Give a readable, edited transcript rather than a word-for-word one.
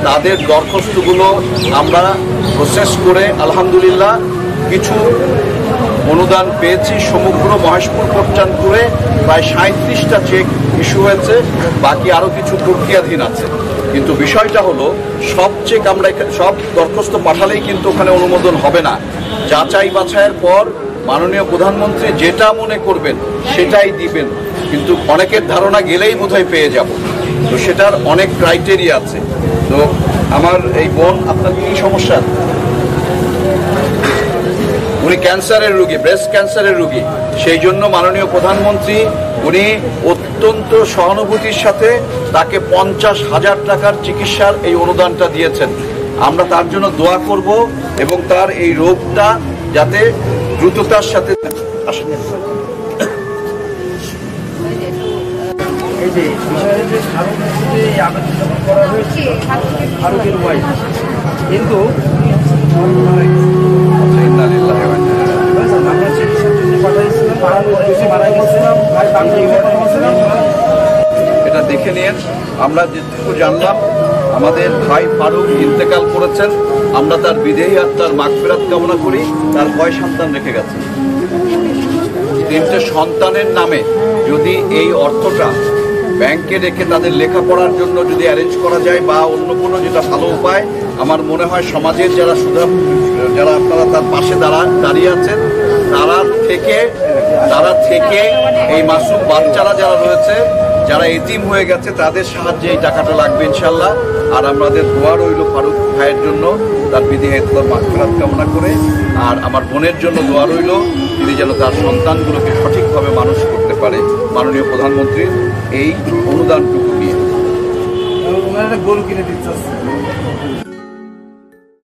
তাদের দরখাস্তগুলো আমরা প্রসেস করে আলহামদুলিল্লাহ কিছু অনুদান পেয়েছি। সমগ্র মহেশপুর কোটচাঁদপুরে প্রায় 37টা চেক ইস্যু হয়েছে, বাকি আরও কিছু প্রক্রিয়াধীন আছে। কিন্তু বিষয়টা হলো সব চেক আমরা সব দরখাস্ত পাঠালেই কিন্তু ওখানে অনুমোদন হবে না। যাচাই বাছাইয়ের পর মাননীয় প্রধানমন্ত্রী যেটা মনে করবেন সেটাই দিবেন, কিন্তু অনেকের ধারণা গেলেই বোধহয় পেয়ে যাব। তো সেটার অনেক ক্রাইটেরিয়া আছে। তো আমার এই বোন, আপনার কি সমস্যা? উনি ক্যান্সারের রোগী, ব্রেস্ট ক্যান্সারের রোগী। সেই জন্য মাননীয় প্রধানমন্ত্রী উনি অত্যন্ত সহানুভূতির সাথে তাকে 50,000 টাকার চিকিৎসার এই অনুদানটা দিয়েছেন। আমরা তার জন্য দোয়া করব এবং তার এই রোগটা যাতে দ্রুততার সাথে আসেন। কিন্তু এটা দেখে নিন। আমরা যেটুকু জানলাম আমাদের ভাই ফারুক ইন্তেকাল করেছেন, আমরা তার বিদেহী আত্মার মাগফিরাত কামনা করি। তার 6 সন্তান রেখে গেছেন। 3টে সন্তানের নামে যদি এই অর্থটা ব্যাংকে রেখে তাদের লেখাপড়ার জন্য যদি অ্যারেঞ্জ করা যায় বা অন্য কোনো যেটা ভালো উপায়, আমার মনে হয় সমাজের যারা আপনারা তার পাশে দাঁড়িয়ে আছেন তারা থেকে এই মাসুম বাচ্চারা যারা রয়েছে, যারা এতিম হয়ে গেছে, তাদের সাহায্যে এই টাকাটা লাগবে ইনশাল্লাহ। আর আমাদের দোয়া রইল ফারুক ভাইয়ের জন্য, তার বিদেহী আত্মার মাগফিরাত কামনা করে। আর আমার বোনের জন্য দোয়া রইল, তিনি যেন তার সন্তানগুলোকে সঠিকভাবে মানুষ করতে পারে মাননীয় প্রধানমন্ত্রীর এই অনুদানটুকু নিয়ে। গরু কিনে দিচ্ছে।